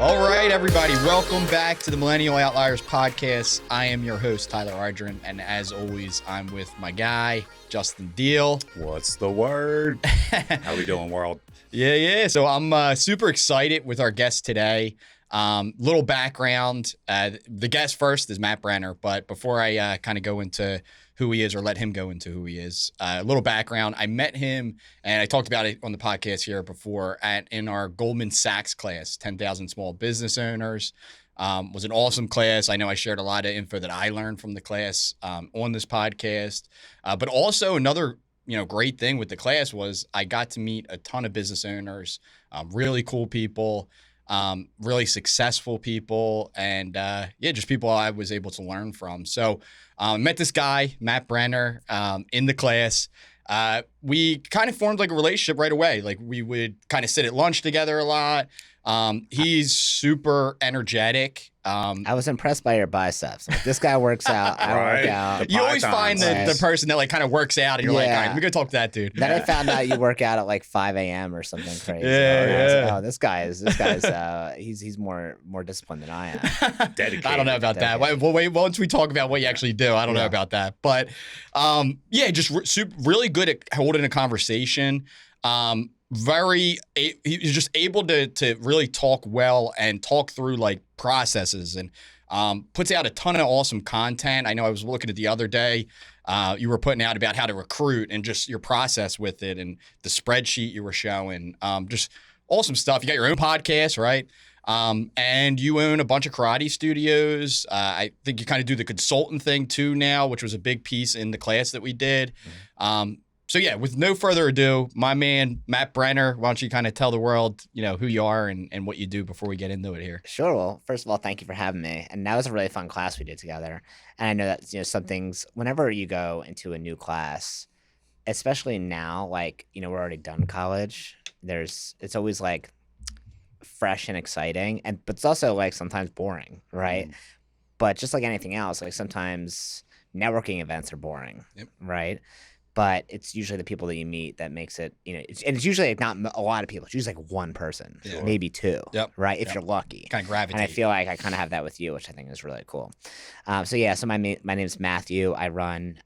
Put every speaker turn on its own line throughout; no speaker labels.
All right, everybody, welcome back to the Millennial Outliers podcast. I am your host, Tyler Ardron, and as always, I'm with my guy, Justin Deal.
What's the word? How we doing, world?
Yeah. So I'm super excited with our guest today. Little background. The guest first is Matt Brenner, but before I kind of go into who he is or let him go into who he is, a little background. I met him, and I talked about it on the podcast here before, in our Goldman Sachs class, 10,000 Small Business Owners. Was an awesome class. I know I shared a lot of info that I learned from the class on this podcast. But also another great thing with the class was I got to meet a ton of business owners, really cool people, really successful people, and just people I was able to learn from. So met this guy, Matt Brenner, in the class. We kind of formed like a relationship right away. Like we would kind of sit at lunch together a lot. He's super energetic.
I was impressed by your biceps. Like, this guy works out. I work out.
You always find the person that like kind of works out, and you're like, all right, let me go talk to that dude.
Then I found out you work out at like 5 a.m. or something crazy.
Yeah.
Like, oh, this guy's he's more disciplined than I am.
Dedicated.
I don't know about that. Wait, once we talk about what you actually do, I don't know about that. But just really good at holding a conversation. He's just able to really talk well and talk through like processes, and puts out a ton of awesome content. I know I was looking at the other day, you were putting out about how to recruit and just your process with it, and the spreadsheet you were showing, just awesome stuff. You got your own podcast, right? And you own a bunch of karate studios. I think you kind of do the consultant thing too now, which was a big piece in the class that we did. So yeah, with no further ado, my man, Matt Brenner, why don't you kind of tell the world, who you are and what you do before we get into it here?
Sure. Well, first of all, thank you for having me. And that was a really fun class we did together. And I know that, some things, whenever you go into a new class, especially now, like, we're already done college, it's always like fresh and exciting, but it's also like sometimes boring, right? But just like anything else, like sometimes networking events are boring, right? But it's usually the people that you meet that makes it, it's usually like not a lot of people. It's usually like one person, maybe two, right? If you're lucky.
Kind of gravitate.
And I feel like I kind of have that with you, which I think is really cool. So my name's Matthew. I run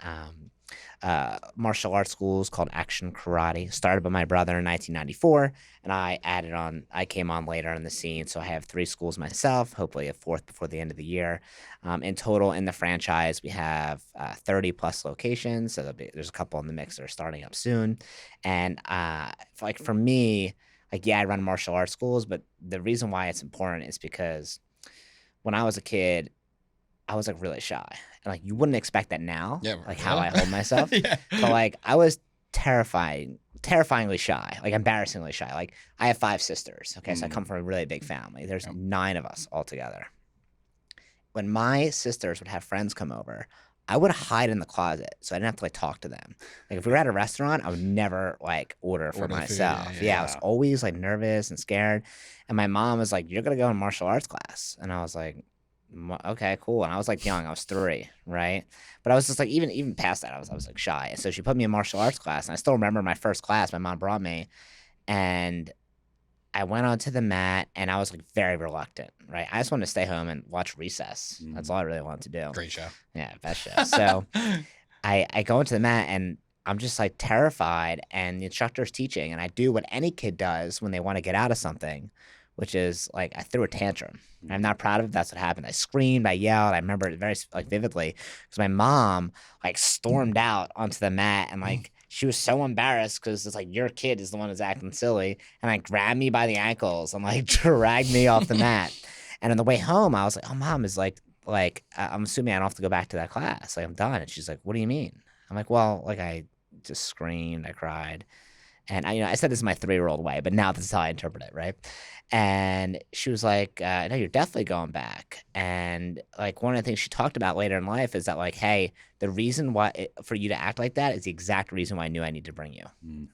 martial arts schools called Action Karate. Started by my brother in 1994, and I came on later in the scene. So I have 3 schools myself, hopefully a 4th before the end of the year. In total, in the franchise, we have 30 plus locations. So there's a couple in the mix that are starting up soon. And for me, I run martial arts schools, but the reason why it's important is because when I was a kid, I was like really shy. And like you wouldn't expect that now, how I hold myself. But like I was terrifyingly shy, like embarrassingly shy. Like I have 5 sisters. Okay, so I come from a really big family. There's 9 of us all together. When my sisters would have friends come over, I would hide in the closet so I didn't have to like talk to them. Like if we were at a restaurant, I would never like order for myself. I was always like nervous and scared. And my mom was like, "You're gonna go in martial arts class," and I was like, okay, cool. And I was like young, I was 3, right? But I was just like, even past that, I was like shy. And so she put me in martial arts class, and I still remember my first class my mom brought me, and I went onto the mat, and I was like very reluctant, right? I just wanted to stay home and watch Recess. That's all I really wanted to do.
Great show.
Yeah, best show. So I go into the mat, and I'm just like terrified, and the instructor's teaching, and I do what any kid does when they want to get out of something, which is like I threw a tantrum. I'm not proud of it. That's what happened. I screamed, I yelled. I remember it very vividly because my mom like stormed out onto the mat, and like she was so embarrassed because it's like your kid is the one who's acting silly, and like grabbed me by the ankles and like dragged me off the mat. And on the way home, I was like, "Oh, Mom is like I'm assuming I don't have to go back to that class. Like I'm done." And she's like, "What do you mean?" I'm like, "Well, like I just screamed, I cried." And I said this is my 3-year-old way, but now this is how I interpret it, right? And she was like, "No, you're definitely going back." And like one of the things she talked about later in life is that like, hey, the reason for you to act like that is the exact reason why I knew I need to bring you,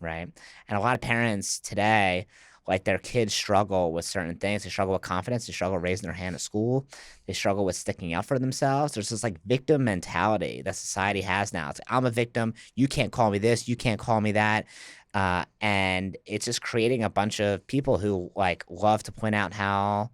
right? And a lot of parents today, like their kids struggle with certain things. They struggle with confidence. They struggle raising their hand at school. They struggle with sticking up for themselves. There's this like victim mentality that society has now. It's like, I'm a victim. You can't call me this. You can't call me that. And it's just creating a bunch of people who like love to point out how,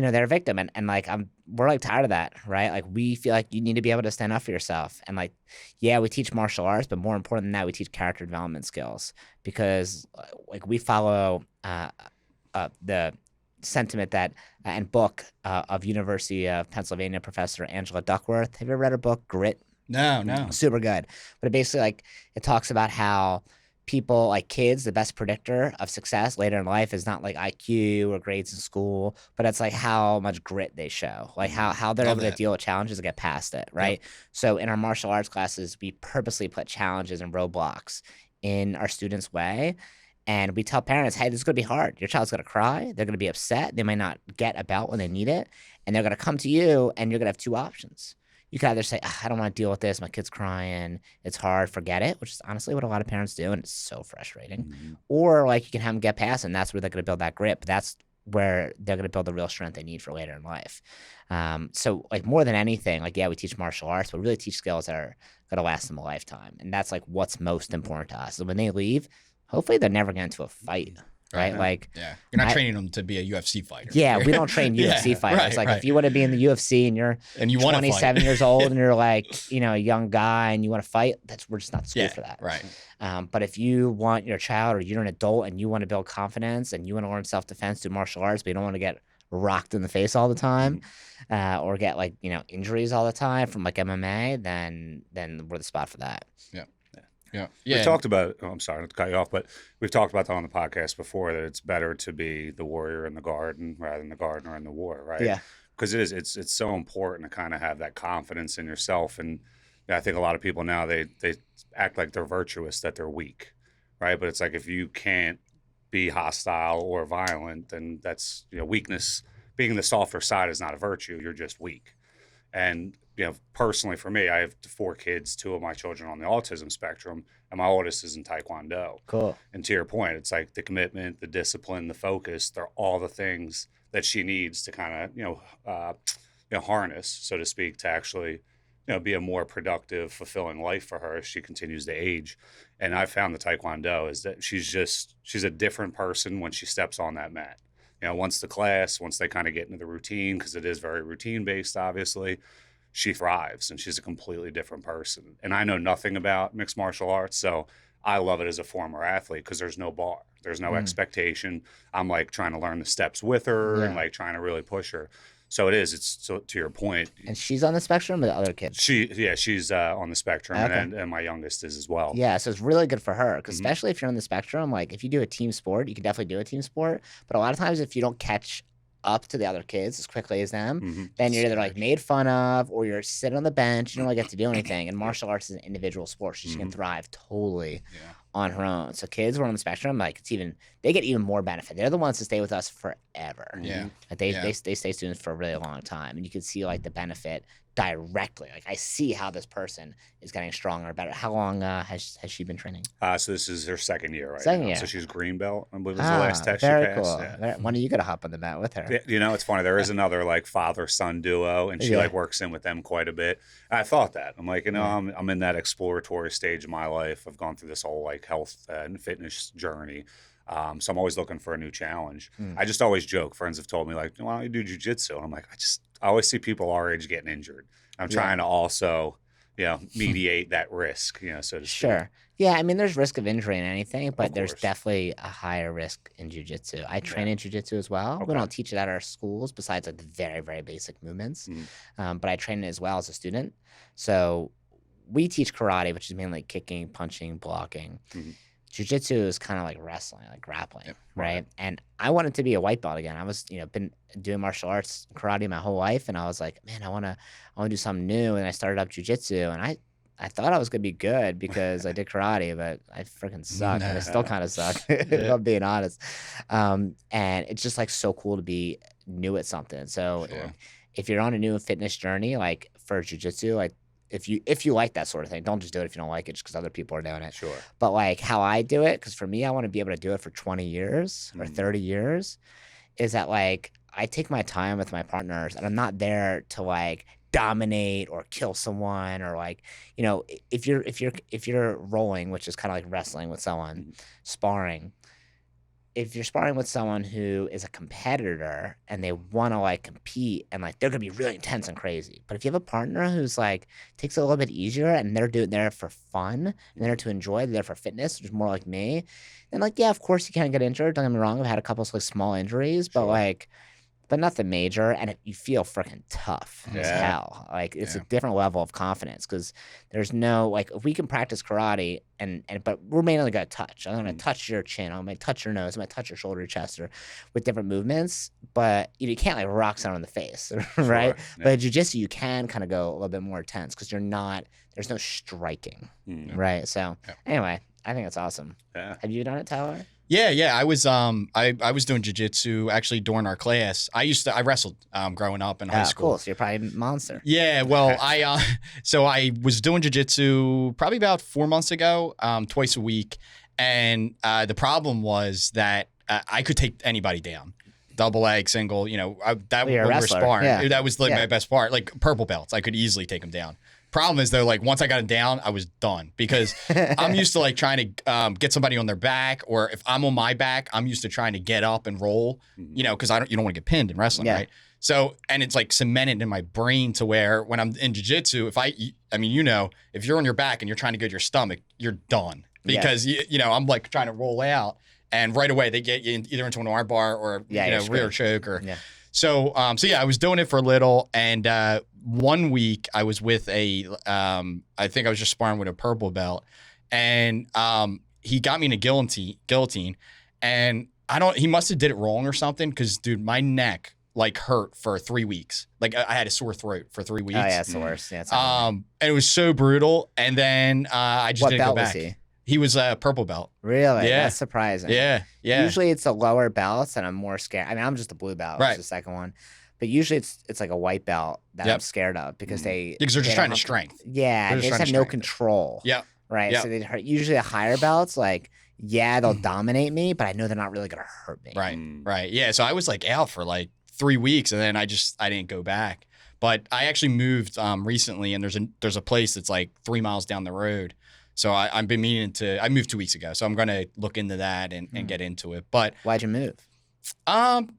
they're a victim. And like, we're like tired of that, right? Like we feel like you need to be able to stand up for yourself. And like, yeah, we teach martial arts, but more important than that, we teach character development skills because like we follow the sentiment that and book of University of Pennsylvania professor Angela Duckworth. Have you ever read her book, Grit?
No.
Super good. But it basically like it talks about how people like kids, the best predictor of success later in life is not like IQ or grades in school, but it's like how much grit they show, like how they're able to deal with challenges and get past it, right? Yep. So in our martial arts classes, we purposely put challenges and roadblocks in our students' way. And we tell parents, hey, this is going to be hard. Your child's going to cry. They're going to be upset. They might not get a belt when they need it. And they're going to come to you and you're going to have two options. You can either say, I don't want to deal with this. My kid's crying. It's hard. Forget it, which is honestly what a lot of parents do. And it's so frustrating. Mm-hmm. Or like you can have them get past it, and that's where they're going to build that grit. But that's where they're going to build the real strength they need for later in life. So like more than anything, like, yeah, we teach martial arts, but we really teach skills that are going to last them a lifetime. And that's like what's most important to us. So when they leave, hopefully they're never getting into a fight. Right? Like,
yeah, you're not training them to be a UFC fighter.
Yeah, we don't train UFC fighters. Like, if you want to be in the UFC and you're 27 years old and you're like, a young guy and you want to fight, we're just not the school for that.
Right.
But if you want your child or you're an adult and you want to build confidence and you want to learn self-defense through martial arts, but you don't want to get rocked in the face all the time, or get like, injuries all the time from like MMA, then we're the spot for that.
Yeah.
Yeah. We talked about, I'm sorry not to cut you off, but we've talked about that on the podcast before, that it's better to be the warrior in the garden rather than the gardener in the war, right?
Yeah.
Because it's so important to kind of have that confidence in yourself. And I think a lot of people now, they act like they're virtuous, that they're weak, right? But it's like, if you can't be hostile or violent, then that's, weakness. Being the softer side is not a virtue. You're just weak. And personally for me, I have 4 kids, 2 of my children on the autism spectrum, and my oldest is in Taekwondo.
Cool.
And to your point, it's like the commitment, the discipline, the focus, they're all the things that she needs to kind of, harness, so to speak, to actually, be a more productive, fulfilling life for her as she continues to age. And I found the Taekwondo is that she's a different person when she steps on that mat. Once they kind of get into the routine, because it is very routine based, obviously, she thrives and she's a completely different person. And I know nothing about mixed martial arts, so I love it as a former athlete because there's no bar, there's no expectation. I'm like trying to learn the steps with her and like trying to really push her. So it's so, to your point.
And she's on the spectrum, or the other kids?
She's on the spectrum,
okay.
and my youngest is as well.
Yeah, so it's really good for her, because especially if you're on the spectrum, like if you do a team sport, you can definitely do a team sport. But a lot of times if you don't catch up to the other kids as quickly as them, then you're either like made fun of or you're sitting on the bench, you don't really get to do anything. And martial arts is an individual sport, so she can thrive totally on her own. So kids who are on the spectrum, like they get even more benefit. They're the ones that stay with us forever.
Yeah.
Like they stay students for a really long time, and you can see like the benefit directly. Like I see how this person is getting stronger, better. How long has she been training?
So this is her second year right
second
now.
Year.
So she's green belt, I believe was the last test she
very
passed.
Cool.
Yeah.
When are you gonna hop on the mat with her?
It's funny. There is another like father-son duo, and she like works in with them quite a bit. I thought that. I'm like, I'm in that exploratory stage of my life. I've gone through this whole like health and fitness journey. So I'm always looking for a new challenge. I just always joke. Friends have told me like, why don't you do jiu-jitsu? And I'm like, I always see people our age getting injured. I'm trying to also, mediate that risk, so to speak.
Sure. Yeah, I mean, there's risk of injury in anything, but there's definitely a higher risk in jiu-jitsu. I train in jiu-jitsu as well. Okay. We don't teach it at our schools besides like the very, very basic movements. But I train it as well as a student. So we teach karate, which is mainly kicking, punching, blocking. Jiu-jitsu is kind of like wrestling, like grappling, right? And I wanted to be a white belt again. I was, been doing martial arts, karate my whole life, and I was like, man, I want to do something new. And I started up jiu-jitsu, and I thought I was gonna be good because I did karate, but I freaking suck, and I still kind of suck, if I'm being honest. And it's just like so cool to be new at something. So if you're on a new fitness journey, like for jiu-jitsu, like if you like that sort of thing, don't just do it if you don't like it just because other people are doing it.
Sure.
But like how I do it, because for me, I want to be able to do it for 20 years or 30 years, is that like I take my time with my partners, and I'm not there to like dominate or kill someone, or like, if you're rolling, which is kind of like wrestling with someone, sparring, if you're sparring with someone who is a competitor and they want to like compete and like they're gonna be really intense and crazy, but if you have a partner who's like takes it a little bit easier and they're doing there for fun and they're to enjoy, they're there for fitness, which is more like me, then like yeah, of course you can get injured. Don't get me wrong, I've had a couple of like small injuries, but like. But nothing major, and you feel freaking tough as hell. Like it's a different level of confidence because there's no like if we can practice karate and but we're mainly gonna touch. I'm gonna touch your chin. I'm gonna touch your nose. I'm gonna touch your shoulder, your chest, or with different movements. But you can't like rock someone in the face, right?
Yeah.
But jiu-jitsu, you can kind of go a little bit more intense because you're not. There's no striking, right? So anyway, I think it's awesome.
Yeah.
Have you done it, Tyler?
Yeah. I was I was doing jiu-jitsu actually during our class. I wrestled growing up in high school.
Cool. So you're probably a monster.
Yeah, well, so I was doing jiu-jitsu probably about 4 months ago, twice a week, and the problem was that I could take anybody down, double leg, single. That
Well, you're a
when we were
wrestler.
sparring,
Yeah.
that was like my best part. Like purple belts, I could easily take them down. Problem is though, like once I got him down, I was done because I'm used to like trying to get somebody on their back, or if I'm on my back, I'm used to trying to get up and roll, because you don't want to get pinned in wrestling, right? So, and it's like cemented in my brain to where when I'm in jiu-jitsu, if if you're on your back and you're trying to go to your stomach, you're done because I'm like trying to roll out and right away they get you either into an arm bar or rear choke or. Yeah. So I was doing it for a little, and 1 week I was with I think I was just sparring with a purple belt, and he got me in a guillotine, and he must have did it wrong or something, because dude, my neck like hurt for 3 weeks. Like I had a sore throat for 3 weeks.
Oh yeah, it's the worst. Yeah,
and it was so brutal, and then I just didn't go back.
Was he?
He was a purple belt.
Really?
Yeah.
That's surprising.
Yeah.
Usually it's the lower belts and I'm more scared. I mean, I'm just a blue belt, which is the second one. But usually it's like a white belt that I'm scared of because
they're just trying to strength.
Yeah, they just have no control.
Yeah.
Right. Yep. So they hurt. Usually the higher belts, like, they'll dominate me, but I know they're not really gonna hurt me.
Right. Right. Yeah. So I was like out for like 3 weeks, and then I didn't go back. But I actually moved recently, and there's a place that's like 3 miles down the road. So I've been meaning to. I moved 2 weeks ago, so I'm gonna look into that and get into it. But
why'd you move?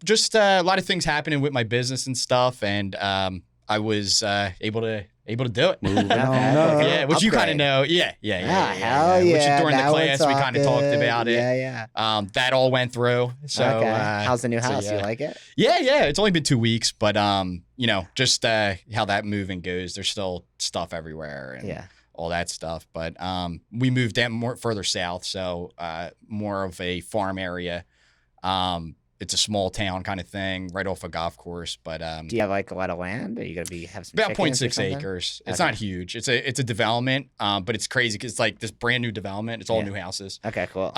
Just a lot of things happening with my business and stuff, and I was able to do it. Yeah, which you kind of know. Yeah.
Hell yeah.
Which during the
Now
class we kind of talked about it.
Yeah.
That all went through. So
how's the new house? You like it?
Yeah. It's only been 2 weeks, but just how that moving goes. There's still stuff everywhere. And all that stuff. But we moved down further south, so more of a farm area. It's a small town kind of thing, right off a golf course. But
do you have like a lot of land? Are you gonna have some
about 0.6 acres? It's not huge. It's a development, but it's crazy because it's like this brand new development. It's all new houses.
Okay, cool.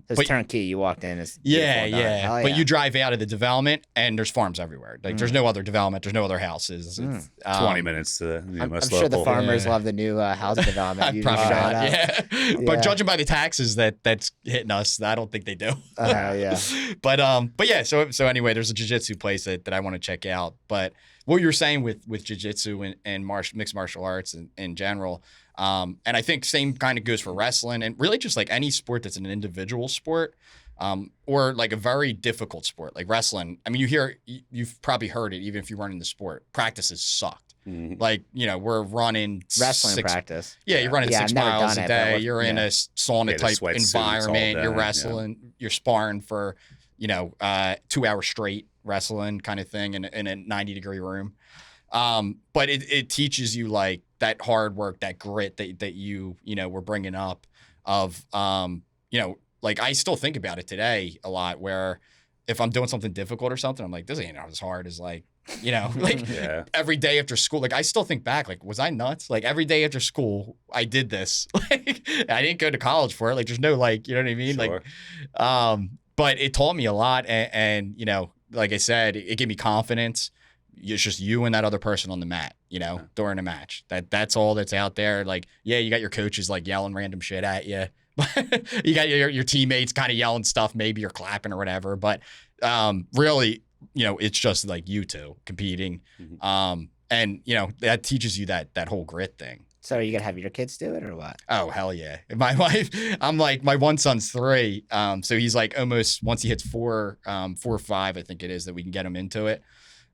It's turnkey. You walked in. It's
yeah. But you drive out of the development, and there's farms everywhere. Like there's no other development. There's no other houses. It's,
20 minutes to
I'm sure the farmers love the new housing development.
Probably not. Yeah. But judging by the taxes that's hitting us, I don't think they do. But yeah. So anyway, there's a jiu-jitsu place that I want to check out. But what you were saying with jiu-jitsu and mixed martial arts in general, and I think same kind of goes for wrestling and really just like any sport that's an individual sport, or like a very difficult sport like wrestling. I mean, you've probably heard it even if you weren't in the sport. Practices sucked. Like, we're running
wrestling practice.
Yeah, you're running 6 miles a day. You're in a sauna type environment. You're wrestling. You're sparring for 2 hours straight wrestling kind of thing in a 90-degree room. But it teaches you like that hard work, that grit that you were bringing up of, like I still think about it today a lot where if I'm doing something difficult or something, I'm like, this ain't not as hard as like, every day after school. Like I still think back, like, was I nuts? Like every day after school, I did this. Like I didn't go to college for it. Like there's no like, you know what I mean?
Sure.
Like, but it taught me a lot, and like I said, it gave me confidence. It's just you and that other person on the mat, during a match. That's all that's out there. Like, yeah, you got your coaches like yelling random shit at you. You got your teammates kind of yelling stuff. Maybe you're clapping or whatever. But really, it's just like you two competing. And that teaches you that whole grit thing.
So are you gonna have your kids do it or what?
Oh, hell yeah. My wife, I'm like, my one son's 3. So he's like almost, once he hits 4 or 5, I think it is, that we can get him into it.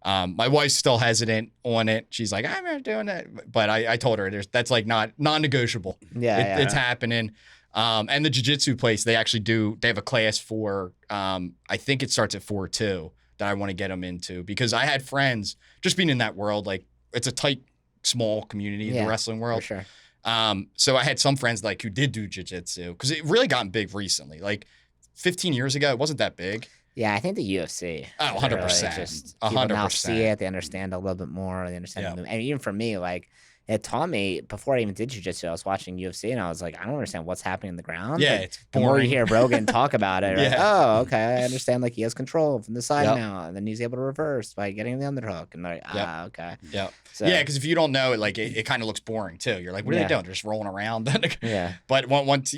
My wife's still hesitant on it. She's like, I'm not doing it. But I told her that's like non-negotiable.
Yeah,
It's happening. And the jiu-jitsu place, they have a class for, I think it starts at 4 too, that I want to get them into, because I had friends just being in that world. Like, it's a tight, small community in the wrestling world.
For sure.
So I had some friends like who did do jiu-jitsu, because it really gotten big recently. Like 15 years ago, it wasn't that big.
Yeah, I think the UFC.
Oh, 100%.
Really just people now
100%.
see it, they understand a little bit more, they understand the movement. And even for me, like, it taught me, before I even did jiu-jitsu, I was watching UFC and I was like, I don't understand what's happening on the ground.
Yeah,
like,
it's
the more you
boring.
hear Rogan talk about it, like, oh, okay, I understand, like, he has control from the side
Yep.
now, and then he's able to reverse by getting the underhook, and like, okay.
Yeah.
So,
Yeah, because if you don't know it, like it kind of looks boring too. You're like, what are they doing? They're just rolling around.
yeah.
But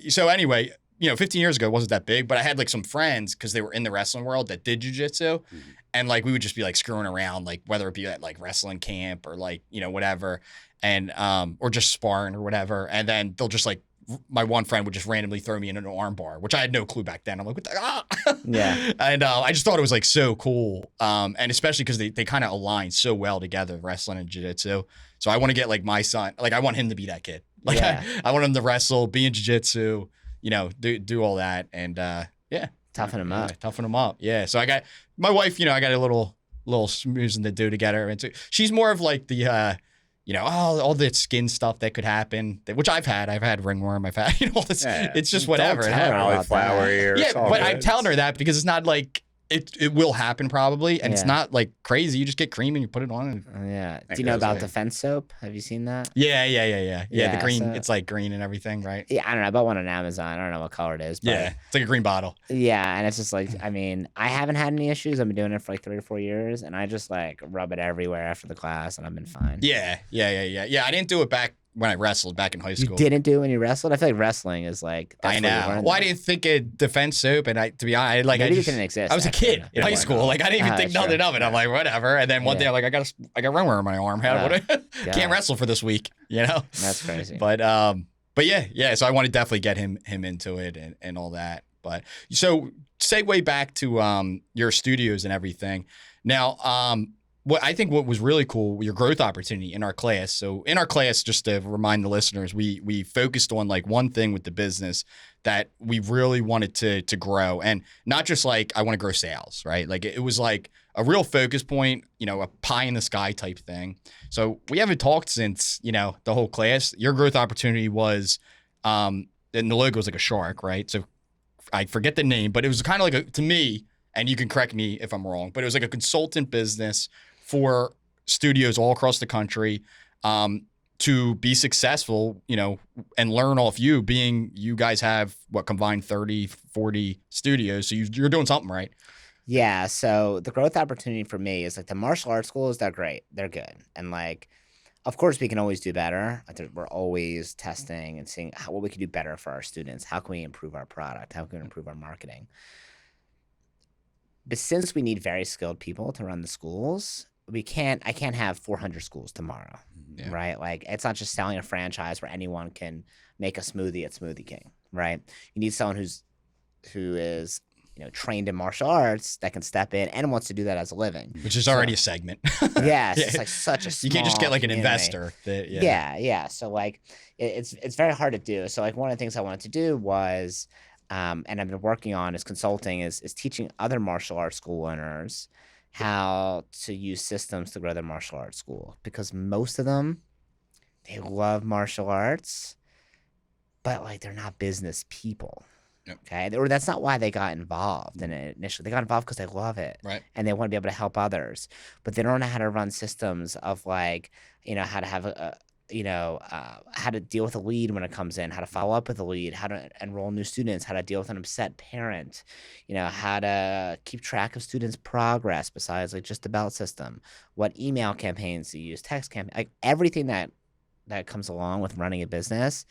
so anyway, 15 years ago, it wasn't that big, but I had like some friends, because they were in the wrestling world, that did jujitsu. And like, we would just be like screwing around, like whether it be at like wrestling camp or like, whatever. And, or just sparring or whatever. And then they'll just like, my one friend would just randomly throw me in an arm bar, which I had no clue back then. I'm like, what the,
Yeah.
And I just thought it was like so cool. And especially because they kind of align so well together, wrestling and jiu-jitsu. So I want to get like my son, like I want him to be that kid. Like I want him to wrestle, be in jiu-jitsu, do all that. And
Toughen him up.
Toughen him up. Yeah. So I got my wife, I got a little smoozing to do to get her into. She's more of like the, all the skin stuff that could happen, which I've had. I've had ringworm. I've had, all this.
Yeah.
It's just whatever.
Don't tell her about
Cauliflower
that.
ears.
Yeah,
all
but
good.
I'm telling her that because it's not like it will happen probably, and it's
Yeah.
not like crazy. You just get cream and you put it on. And,
Yeah.
That
Do you know
goes
about
away.
defense soap? Have you seen that?
yeah.
Yeah,
The green,
so-
it's like green and everything, right?
Yeah, I don't know. I bought one on Amazon. I don't know what color it is. But
Yeah, it's like a green bottle.
Yeah, and it's just like, I mean, I haven't had any issues. I've been doing it for like 3 or 4 years, and I just like rub it everywhere after the class, and I've been fine.
Yeah. I didn't do it back when I wrestled back in high
You
school.
didn't do when you wrestled? I feel like wrestling is like.
I
that's where you
know.
learn
Well, I
that.
didn't think of defense soap, and to be honest, like
Maybe
I
it
just,
didn't exist.
I was a
actually.
kid in
Yeah,
high
why
school.
not?
Like I didn't even think
sure.
nothing of it. I'm like, whatever. And then one day, I'm like, I got ringworm in my arm. How
Yeah.
can't
Yeah.
wrestle for this week,
That's crazy.
But yeah. So I want to definitely get him into it and all that. But so segue back to your studios and everything. Now, what was really cool, your growth opportunity in our class. So in our class, just to remind the listeners, we focused on like one thing with the business that we really wanted to grow, and not just like I want to grow sales, right? Like it was like a real focus point, a pie in the sky type thing. So we haven't talked since the whole class. Your growth opportunity was, and the logo was like a shark, right? So I forget the name, but it was kind of like to me, and you can correct me if I'm wrong, but it was like a consultant business for studios all across the country to be successful, and learn off you, being you guys have what combined 30, 40 studios. So you're doing something right.
Yeah, so the growth opportunity for me is like the martial arts schools, they're great. They're good. And like, of course, we can always do better. We're always testing and seeing what we can do better for our students. How can we improve our product? How can we improve our marketing? But since we need very skilled people to run the schools, I can't have 400 schools tomorrow,
Yeah.
right? Like, it's not just selling a franchise where anyone can make a smoothie at Smoothie King, right? You need someone who is trained in martial arts that can step in and wants to do that as a living.
Which is already a segment.
Yeah, it's just like such a small
You can't just get like an
community.
investor.
Yeah. So like, it's very hard to do. So like, one of the things I wanted to do was, and I've been working on is consulting, is teaching other martial arts school owners how to use systems to grow their martial arts school, because most of them, they love martial arts, but like they're not business people.
Yep.
Okay, or that's not why they got involved in it initially. They got involved because they love it,
Right.
and they want to be able to help others, but they don't know how to run systems of like, how to have how to deal with a lead when it comes in, how to follow up with a lead, how to enroll new students, how to deal with an upset parent, how to keep track of students' progress besides like just the belt system, what email campaigns to use, text campaign, like everything that comes along with running a business.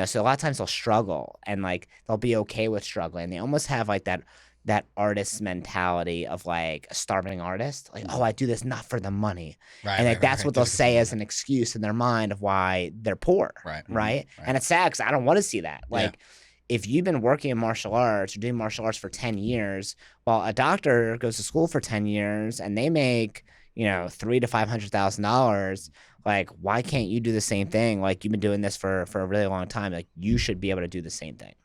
So a lot of times they'll struggle, and like they'll be okay with struggling. They almost have like that that artist mentality of like a starving artist, like, oh, I do this not for the money. And like that's what they'll say as an excuse in their mind of why they're poor. Right. And it's sad because I don't want to see that. Like, if you've been working in martial arts or doing martial arts for 10 years, while a doctor goes to school for 10 years and they make, $300,000 to $500,000, like, why can't you do the same thing? Like, you've been doing this for a really long time. Like, you should be able to do the same thing.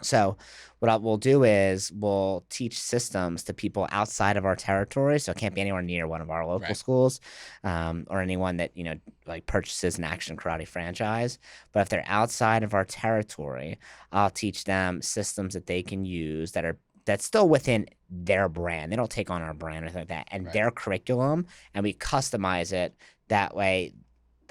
So what we'll do is we'll teach systems to people outside of our territory. So it can't be anywhere near one of our local schools, or anyone that, like purchases an Action Karate franchise. But if they're outside of our territory, I'll teach them systems that they can use that's still within their brand. They don't take on our brand or anything like that, and their curriculum, and we customize it that way.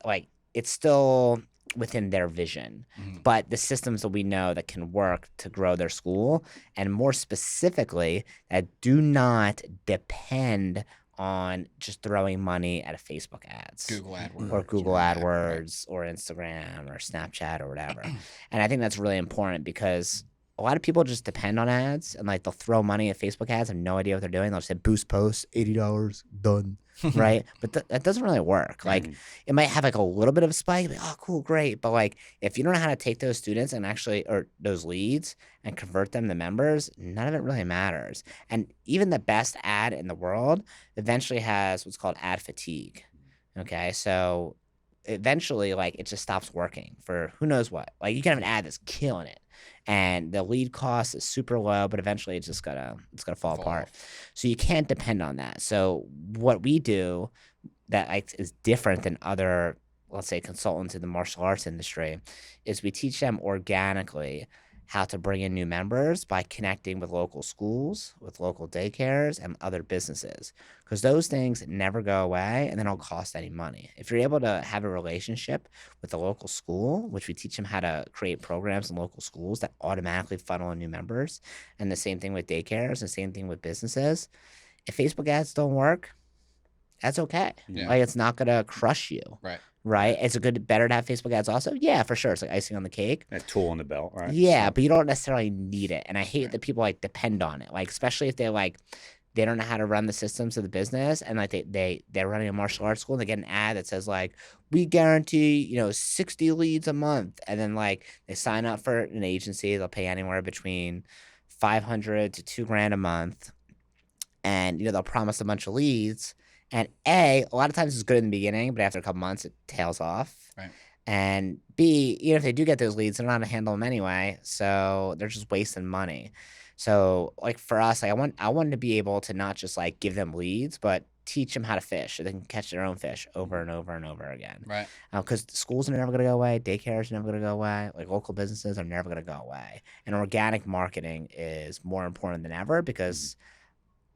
Like, it's still within their vision, but the systems that we know that can work to grow their school, and more specifically, that do not depend on just throwing money at a Facebook ads,
Google AdWords,
or Instagram or Snapchat or whatever. And I think that's really important because a lot of people just depend on ads, and like they'll throw money at Facebook ads, have no idea what they're doing. They'll say boost posts, $80, done. Right? But that doesn't really work. Like, it might have like a little bit of a spike, like, oh, cool, great. But like, if you don't know how to take those students and or those leads and convert them to members, none of it really matters. And even the best ad in the world eventually has what's called ad fatigue. Okay. So eventually, like, it just stops working for who knows what. Like, you can have an ad that's killing it, and the lead cost is super low, but eventually it's gonna fall apart. So you can't depend on that. So what we do that is different than other, let's say, consultants in the martial arts industry, is we teach them organically how to bring in new members by connecting with local schools, with local daycares, and other businesses. Because those things never go away, and they don't cost any money. If you're able to have a relationship with a local school, which we teach them how to create programs in local schools that automatically funnel in new members, and the same thing with daycares, the same thing with businesses. If Facebook ads don't work, that's okay. Like, it's not gonna crush you. Right? Is it better to have Facebook ads also? Yeah, for sure. It's like icing on the cake.
A tool in the belt, right?
Yeah, but you don't necessarily need it. And I hate that people like depend on it. Like, especially if they don't know how to run the systems of the business, and like they're running a martial arts school and they get an ad that says like, we guarantee 60 leads a month, and then like they sign up for an agency. They'll pay anywhere between $500 to $2,000 a month, and they'll promise a bunch of leads. And a lot of times it's good in the beginning, but after a couple months it tails off. And B, even if they do get those leads, they're not gonna handle them anyway, so they're just wasting money. So like for us, like I want to be able to not just like give them leads, but teach them how to fish so they can catch their own fish over and over and over again. Because schools are never going to go away, daycares are never going to go away, like local businesses are never going to go away. And organic marketing is more important than ever because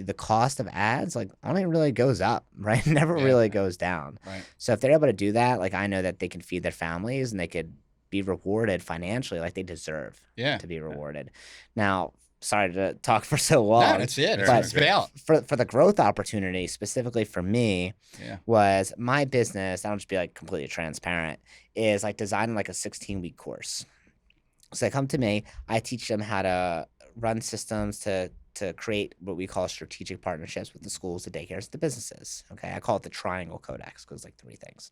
the cost of ads like only really goes up, right? It never really goes down. So if they're able to do that, like I know that they can feed their families and they could be rewarded financially like they deserve to be rewarded. Now, sorry to talk for so long.
No, that's it.
But for the growth opportunity, specifically for me, was my business, I'll just be like completely transparent, is like designing like a 16-week course. So they come to me, I teach them how to run systems to create what we call strategic partnerships with the schools, the daycares, the businesses. Okay, I call it the Triangle Codex because it's like 3 things.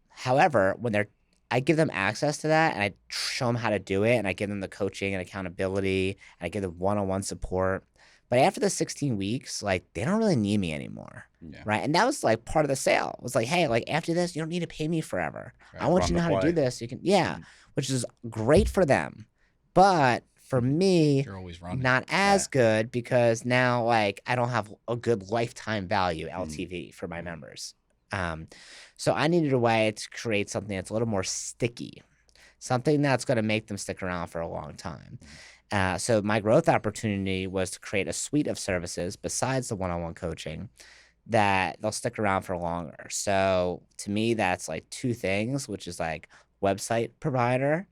However, I give them access to that and I show them how to do it and I give them the coaching and accountability and I give them one-on-one support. But after the 16 weeks, like they don't really need me anymore, right? And that was like part of the sale. It was like, hey, like after this, you don't need to pay me forever. I want you to know how to do this. You can, which is great for them. But for me,
you're always running.
Not as good because now like I don't have a good lifetime value LTV for my members. So I needed a way to create something that's a little more sticky, something that's going to make them stick around for a long time. So my growth opportunity was to create a suite of services besides the one-on-one coaching that they'll stick around for longer. So to me, that's like 2 things, which is like website provider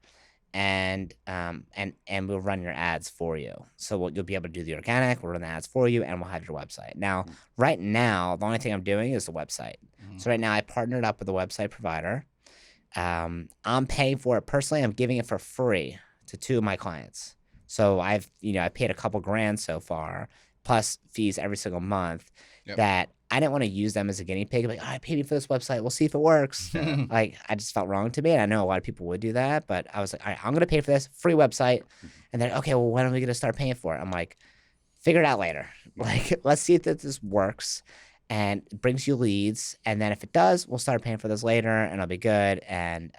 and we'll run your ads for you. So you'll be able to do the organic, we'll run the ads for you, and we'll have your website. Now, right now, the only thing I'm doing is the website. So right now, I partnered up with a website provider. I'm paying for it personally. I'm giving it for free to 2 of my clients. So I paid a couple grand so far, plus fees every single month.
Yep.
That I didn't want to use them as a guinea pig. Like, oh, I paid you for this website. We'll see if it works. Like, I just felt wrong to me. And I know a lot of people would do that, but I was like, all right, I'm going to pay for this free website. And then, okay, well, when are we going to start paying for it? I'm like, figure it out later. Like, let's see if this works and it brings you leads. And then if it does, we'll start paying for this later and it'll be good. And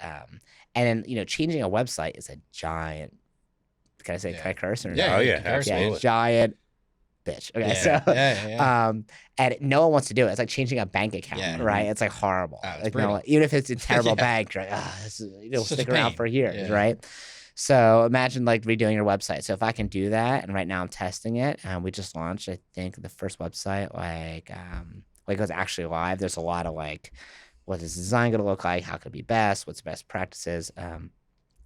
then, changing a website is a giant, can I curse or
Yeah,
Oh,
you
yeah,
can curse.
absolutely.
giant bitch. Okay, and no one wants to do it. It's like changing a bank account, right? It's like horrible.
Oh, it's
like
brutal.
even if it's a terrible
Yeah.
bank, right? It'll
Such
stick
a
around
pain.
for years,
Yeah.
right? So imagine like redoing your website. So if I can do that, and right now I'm testing it, and we just launched, I think, the first website like it was actually live. There's a lot of like, what is the design going to look like? How could it be best? What's the best practices?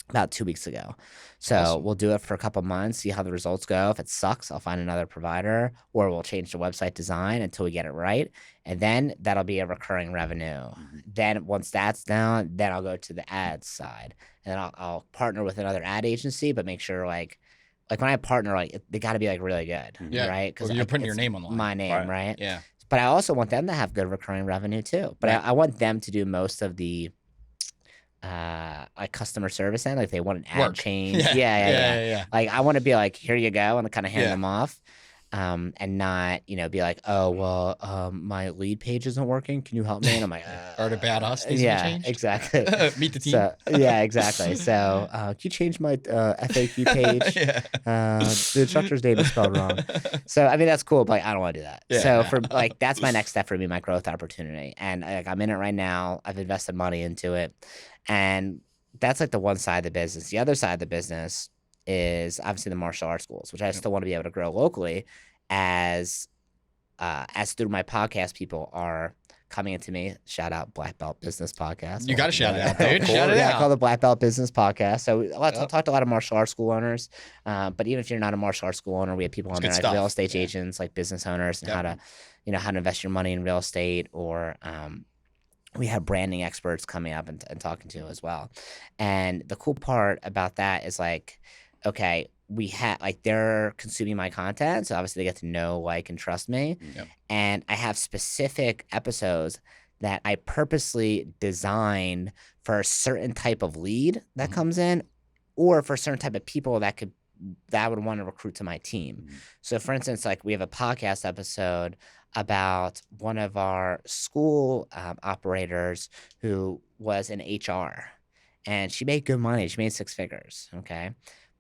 About 2 weeks ago. So
Awesome.
we'll do it for a couple months, see how the results go. If it sucks, I'll find another provider, or we'll change the website design until we get it right. And then that'll be a recurring revenue. Then once that's down, then I'll go to the ads side. And then I'll partner with another ad agency, but make sure like when I partner, like they got to be like really good,
Yeah.
right?
Because you're putting your
it's
name on the line.
my name, right?
Yeah.
But I also want them to have good recurring revenue too. But
Right.
I want them to do most of the like customer service end, like they want an ad
Work.
change.
Yeah.
Yeah. Like I want to be like, here you go, and kind of hand
Yeah.
them off. And not, be like, oh, well, my lead page isn't working. Can you help me? And I'm like,
Or about us needs to be
yeah,
changed.
exactly.
Meet the team.
So, yeah, exactly. So, can you change my FAQ page?
Yeah.
The instructor's name is spelled wrong. So, I mean, that's cool, but like, I don't want to do that.
Yeah.
So, for like, that's my next step for me, my growth opportunity. And like, I'm in it right now. I've invested money into it. And that's like the one side of the business. The other side of the business is obviously the martial arts schools, which I still want to be able to grow locally as through my podcast, people are coming into me. Shout out Black Belt Business Podcast.
You got to shout it out,
Black
dude.
Belt.
Shout it
I
out.
call the Black Belt Business Podcast. So I talked to a lot of martial arts school owners, but even if you're not a martial arts school owner, we have people on
It's
there
good
like
stuff.
real estate
Yeah.
agents, like business owners, and
Yep.
how to invest your money in real estate, or we have branding experts coming up and talking to as well. And the cool part about that is like, okay, we have like they're consuming my content, so obviously they get to know, like, and trust me.
Yep.
And I have specific episodes that I purposely designed for a certain type of lead that
Mhm.
comes in, or for a certain type of people that I would want to recruit to my team. So for instance, like we have a podcast episode about one of our school operators who was in HR, and she made good money. She made 6 figures. Okay.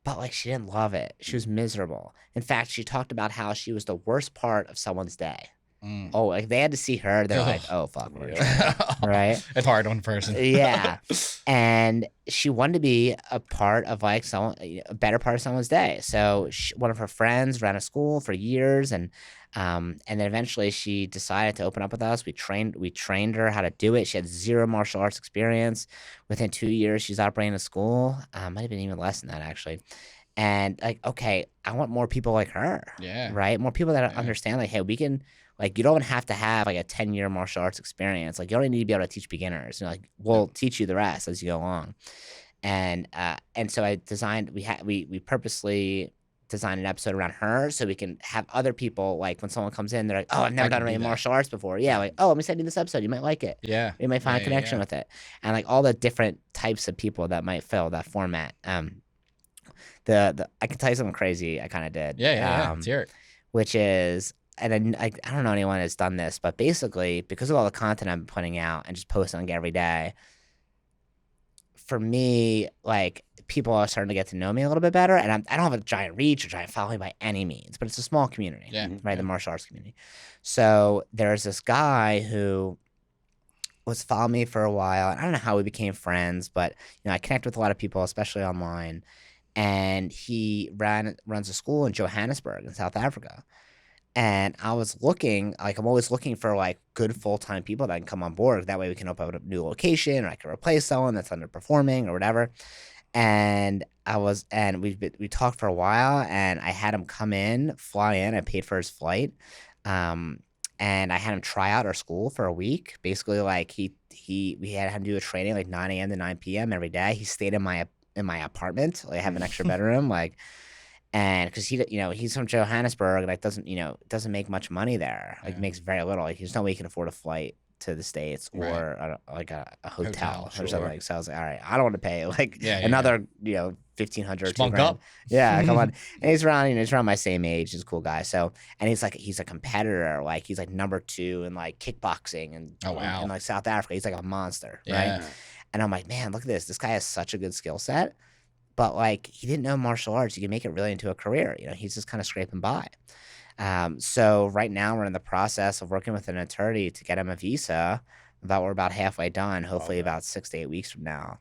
But like, she didn't love it. She was miserable. In fact, she talked about how she was the worst part of someone's day.
Mm.
Oh, like they had to see her. They're like, oh, fuck. We're in trouble. Right?
It's hard on a person.
Yeah. And she wanted to be a part of like a better part of someone's day. So one of her friends ran a school for years, and then eventually she decided to open up with us. We trained her how to do it. She had 0 martial arts experience. Within 2 years, she's operating a school. Might have been even less than that, actually. And like, okay, I want more people like her.
Yeah.
Right? More people that
Yeah.
understand, like, hey, we can. Like, you don't have to have like a 10-year martial arts experience. Like, you only need to be able to teach beginners. Like, we'll teach you the rest as you go along. And so I designed. We purposely designed an episode around her so we can have other people, like when someone comes in, they're like, oh, I've never
I can
done any
do that.
martial arts before. Yeah, like, oh, let me send you this episode. You might like it.
Yeah.
You might find a connection with it. And like all the different types of people that might fill that format. I can tell you something crazy I kind of did.
Yeah. Let's hear it.
Which is, and I don't know anyone that's done this, but basically, because of all the content I'm putting out and just posting like every day, for me, like, people are starting to get to know me a little bit better. And I don't have a giant reach or giant following by any means, but it's a small community,
Yeah.
right?
Yeah.
The martial arts community. So there's this guy who was following me for a while. I don't know how we became friends, but I connect with a lot of people, especially online. And he runs a school in Johannesburg in South Africa. And I was looking, like, I'm always looking for like good full-time people that can come on board. That way we can open up a new location, or I can replace someone that's underperforming or whatever. And we talked for a while, and I had him come in, fly in. I paid for his flight. And I had him try out our school for a week. Basically, like we had him do a training like 9 a.m. to 9 p.m. every day. He stayed in my apartment. Like, I have an extra bedroom, like. And because he's from Johannesburg and like doesn't make much money there. Like makes very little. Like there's no way he can afford a flight to the States or a hotel or something. Like, so I was like, all right, I don't want to pay like another $1,500
Spunk up.
Yeah, come on. And he's around my same age. He's a cool guy. So, and he's a competitor. Like he's like number 2 in like kickboxing and in like South Africa. He's like a monster, right? And I'm like, man, look at this. This guy has such a good skill set, but like he didn't know martial arts. You can make it really into a career. He's just kind of scraping by. So right now we're in the process of working with an attorney to get him a visa. We're about halfway done. Hopefully about 6 to 8 weeks from now,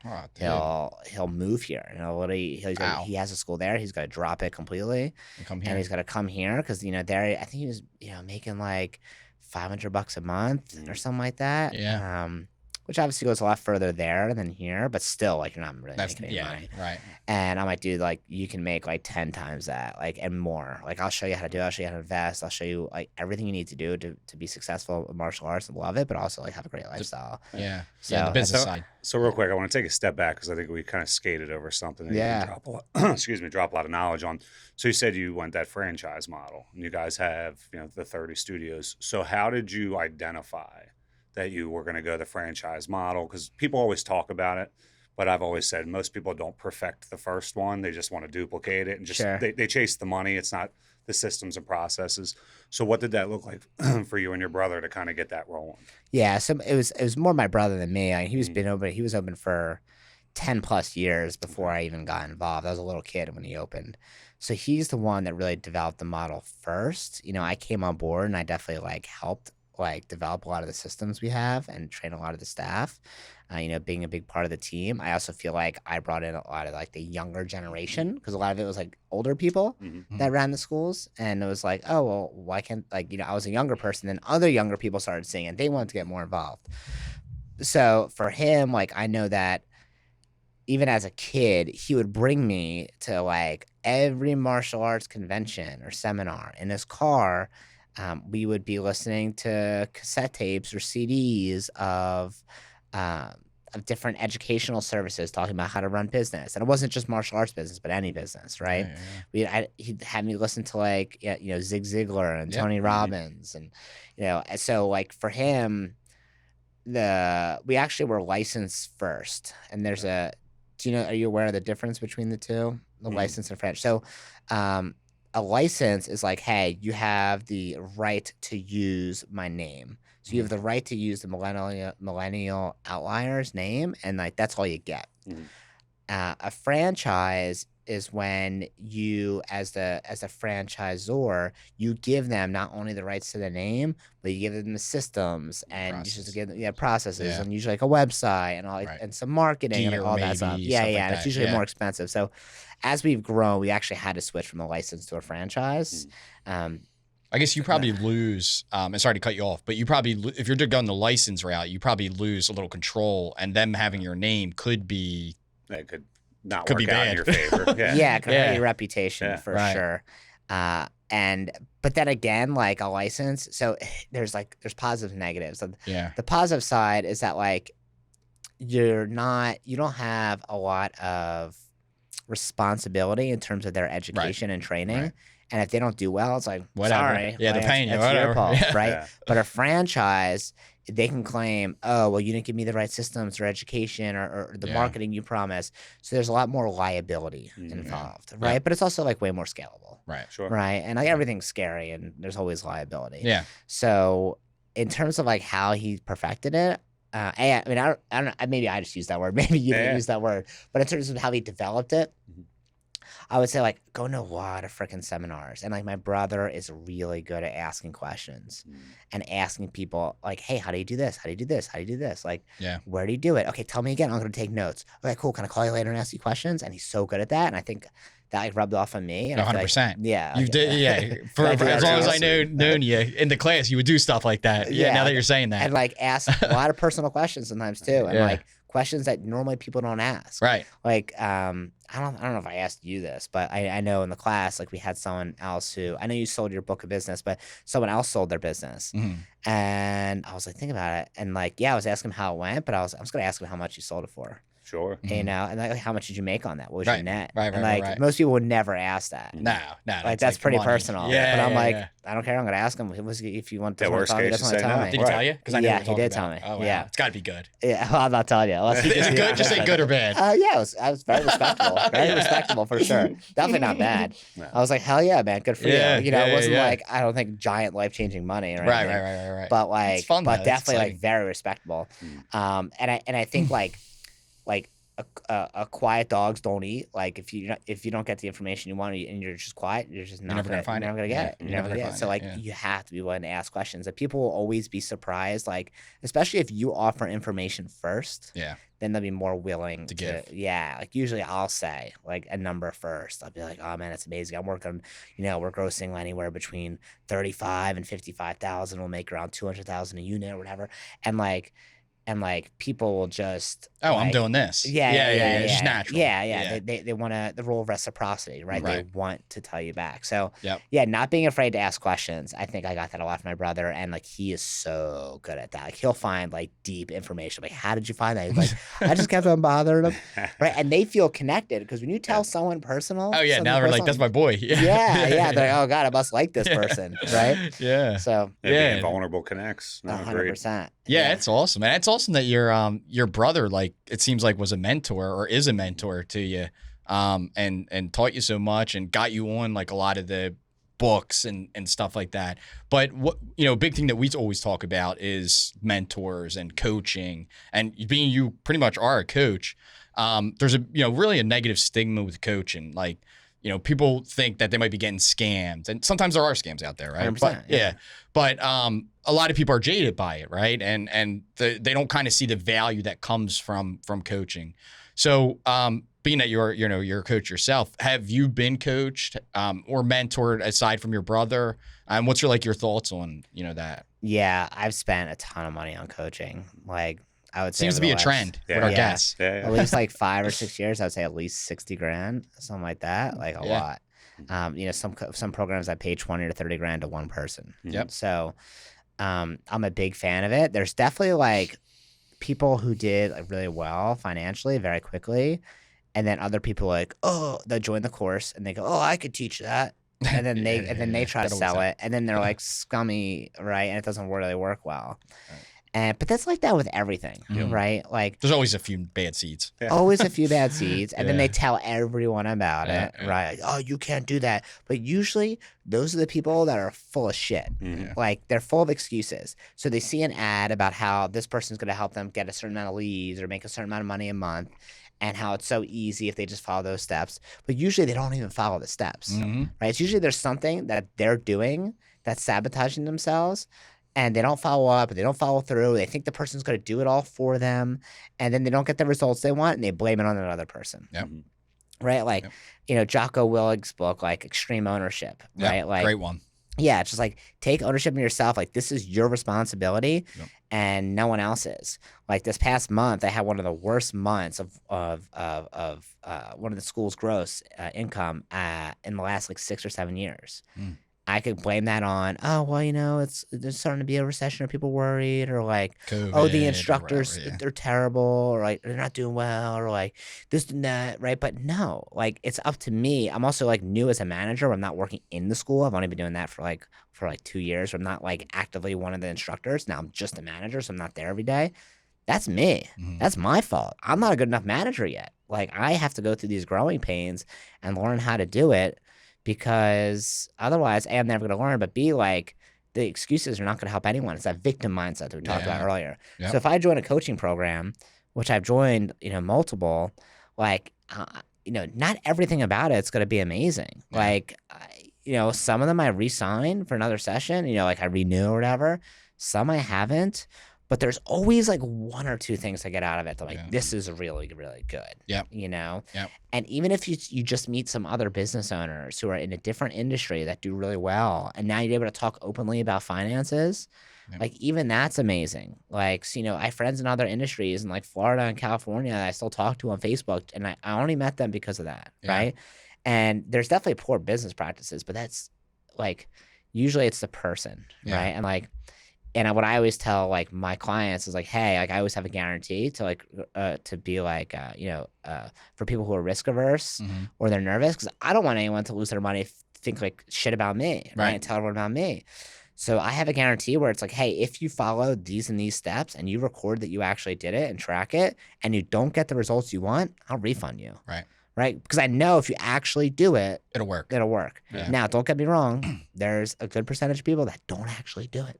he'll move here. He has a school there. He's got to drop it completely, and he's got to come here because there I think he was making like $500 a month or something like that. Yeah. Which obviously goes a lot further there than here, but still, like, you're not really making any money. Right. And I'm like, dude, like, you can make like 10 times that, like, and more. Like, I'll show you how to do it. I'll show you how to invest. I'll show you like everything you need to do to be successful in martial arts and love it, but also like have a great lifestyle.
Yeah.
So,
the business side.
So real quick, I want to take a step back because I think we kind of skated over something that you can drop a lot of knowledge on. So you said you went that franchise model, and you guys have the 30 studios. So how did you identify that you were going to go the franchise model? Because people always talk about it, but I've always said most people don't perfect the first one. They just want to duplicate it and just they chase the money. It's not the systems and processes. So what did that look like for you and your brother to kind of get that rolling?
Yeah, so it was more my brother than me. He was open for 10 plus years before I even got involved. I was a little kid when he opened. So he's the one that really developed the model first. I came on board and I definitely like helped like develop a lot of the systems we have and train a lot of the staff, being a big part of the team. I also feel like I brought in a lot of like the younger generation because a lot of it was like older people that ran the schools. And it was like, oh, well, why can't I was a younger person, then other younger people started seeing it. They wanted to get more involved. So for him, like, I know that even as a kid, he would bring me to like every martial arts convention or seminar in his car. We would be listening to cassette tapes or CDs of different educational services talking about how to run business. And it wasn't just martial arts business, but any business, right? He'd have me listen to like, Zig Ziglar and Tony Robbins. And, so like for him, we actually were licensed first. And there's are you aware of the difference between the two? The license and franchise. So, a license is like, hey, you have the right to use my name. So you have the right to use the Millennial Outliers name, and like that's all you get. A franchise is when you, as the franchisor, you give them not only the rights to the name, but you give them the systems and you just give them processes and usually like a website and all and some marketing and all that stuff. And it's usually more expensive. So as we've grown, we actually had to switch from a license to a franchise.
I guess you probably lose, and sorry to cut you off, but you probably, if you're going the license route, you probably lose a little control, and them having your name could be...
That could not work out in your favor.
It could hurt your reputation for sure. But then again, like a license, so there's positives and negatives. The positive side is that like you don't have a lot of responsibility in terms of their education and training. And if they don't do well, it's like,
whatever.
Sorry.
Yeah, they're paying you.
That's
whatever.
Your fault, right? But a franchise, they can claim, oh, well, you didn't give me the right systems or education or the marketing you promised. So there's a lot more liability involved, right? But it's also like way more scalable.
Right.
Sure.
Right. And like everything's scary and there's always liability.
Yeah.
So in terms of like how he perfected it, I mean, I don't know, maybe I just used that word. Maybe you didn't use that word. But in terms of how he developed it, I would say like go to a lot of freaking seminars. And like my brother is really good at asking questions and asking people like, hey, how do you do this? How do you do this? How do you do this? Like, where do you do it? Okay, tell me again. I'm going to take notes. Okay, cool. Can I call you later and ask you questions? And he's so good at that. And I think that like rubbed off on me. And
100%.
Like,
For as long as I known you in the class, you would do stuff like that. Now that you're saying that.
And like ask a lot of personal questions sometimes too. And like questions that normally people don't ask.
Right.
Like, I don't know if I asked you this, but I know in the class, like we had someone else who, I know you sold your book of business, but someone else sold their business. And I was like, think about it. And like, I was asking him how it went, but I was going to ask him how much you sold it for.
Sure.
You know, and like, how much did you make on that? What was your net?
Right,
and
right,
like
right.
most people would never ask that.
No,
Like that's pretty
money.
personal.
Yeah,
but I'm
yeah,
like,
yeah.
I don't care. I'm gonna ask him if you want to.
Yeah, worst
tell me, he
case,
doesn't
you
want to
say
tell
no.
me.
Did he tell you? Because I know
Yeah,
what we're
he did
talking
tell
about.
me.
Oh, wow.
Yeah.
It's got to be good.
Yeah, well, I'm not telling you. Unless he
Is it good? Just say good or bad.
Yeah, I was very respectable. Very respectable for sure. Definitely not bad.
No.
I was like, hell yeah, man, good for
Yeah,
you. You know,
yeah,
it wasn't
yeah.
like I don't think giant life changing money or
Right,
anything.
right.
But like,
It's fun,
but
though. It's
definitely like
exciting.
very respectable. And I think like a quiet dogs don't eat. Like if you don't get the information you want and you're just quiet, you're just not
never gonna find it.
you're never gonna get it.
Yeah,
You're never gonna get it. So like you have to be willing to ask questions. Like people will always be surprised. Like especially if you offer information first.
Yeah.
Then they'll be more willing
To give.
Yeah, like usually I'll say like a number first. I'll be like, oh man, it's amazing. I'm working, we're grossing anywhere between 35 and 55,000. We'll make around 200,000 a unit or whatever. And like people will just
I'm doing this.
Yeah.
It's just natural.
Yeah. They want the rule of reciprocity, right? They
Right.
want to tell you back. So
Yep.
yeah, not being afraid to ask questions. I think I got that a lot from my brother, and like he is so good at that. Like he'll find like deep information. Like, how did you find that? He's like, I just kept on bothering him, right? And they feel connected because when you tell someone personal,
Oh yeah, now we're like, that's my boy.
yeah. They're like, oh god, I must like this person, right?
Yeah.
So
Being vulnerable connects. No,
100%.
Yeah, it's awesome, and it's awesome that your brother, like, it seems like was a mentor or is a mentor to you, and taught you so much and got you on like a lot of the books and stuff like that. But what big thing that we always talk about is mentors and coaching, and being you pretty much are a coach. There's a really a negative stigma with coaching, like. People think that they might be getting scammed, and sometimes there are scams out there, right?
100%,
But
yeah.
but a lot of people are jaded by it, right? And they don't kind of see the value that comes from coaching. So, being that you're a coach yourself, have you been coached or mentored aside from your brother? What's your thoughts on that?
Yeah, I've spent a ton of money on coaching. Like I would say
Seems to be a trend with our guests.
At least like 5 or 6 years, I would say at least 60 grand, something like that, like a lot. Some programs I pay 20 to 30 grand to one person.
Yep.
So, I'm a big fan of it. There's definitely like people who did like really well financially very quickly, and then other people like, oh, they'll join the course and they go, oh, I could teach that. And then they try to sell it, and then they're like scummy, right? And it doesn't really work well. But that's like that with everything, right? Like
there's always a few bad seeds.
Always a few bad seeds, and then they tell everyone about it, right? Oh, you can't do that. But usually, those are the people that are full of shit. Like they're full of excuses. So they see an ad about how this person's going to help them get a certain amount of leads or make a certain amount of money a month, and how it's so easy if they just follow those steps. But usually, they don't even follow the steps, right? It's usually there's something that they're doing that's sabotaging themselves. And they don't follow up, and they don't follow through. They think the person's going to do it all for them, and then they don't get the results they want, and they blame it on another person.
Yep.
Right? Like, Jocko Willig's book, like Extreme Ownership, right?
Yep.
Like,
Great one.
Yeah, it's just like take ownership of yourself. Like this is your responsibility, and no one else's. Like this past month, I had one of the worst months of one of the school's gross income in the last like 6 or 7 years. I could blame that on, there's starting to be a recession, or people worried, or like,
COVID,
the instructors,
whatever,
they're terrible, or like they're not doing well, or like this and that, right? But no, like it's up to me. I'm also like new as a manager. I'm not working in the school. I've only been doing that for like 2 years. I'm not like actively one of the instructors. Now I'm just a manager, so I'm not there every day. That's me. That's my fault. I'm not a good enough manager yet. Like I have to go through these growing pains and learn how to do it. Because otherwise, A, I'm never going to learn, but B, like, the excuses are not going to help anyone. It's that victim mindset that we talked about earlier.
Yep.
So if I join a coaching program, which I've joined, multiple, like, not everything about it's going to be amazing.
Yeah.
Like, some of them I re-sign for another session, like I renew or whatever. Some I haven't. But there's always like 1 or 2 things I get out of it. That like, this is really, really good.
Yep.
Yep. And even if you just meet some other business owners who are in a different industry that do really well, and now you're able to talk openly about finances, like even that's amazing. Like, so, I have friends in other industries in like Florida and California that I still talk to on Facebook, and I only met them because of that, right? And there's definitely poor business practices, but that's like, usually it's the person, right? And like, And what I always tell like my clients is like, hey, like I always have a guarantee to like to be like for people who are risk averse or they're nervous, because I don't want anyone to lose their money, think like shit about me, right? And tell everyone about me. So I have a guarantee where it's like, hey, if you follow these and these steps and you record that you actually did it and track it and you don't get the results you want, I'll refund you. Right? Because I know if you actually do it,
it'll work.
Yeah. Now, don't get me wrong. There's a good percentage of people that don't actually do it.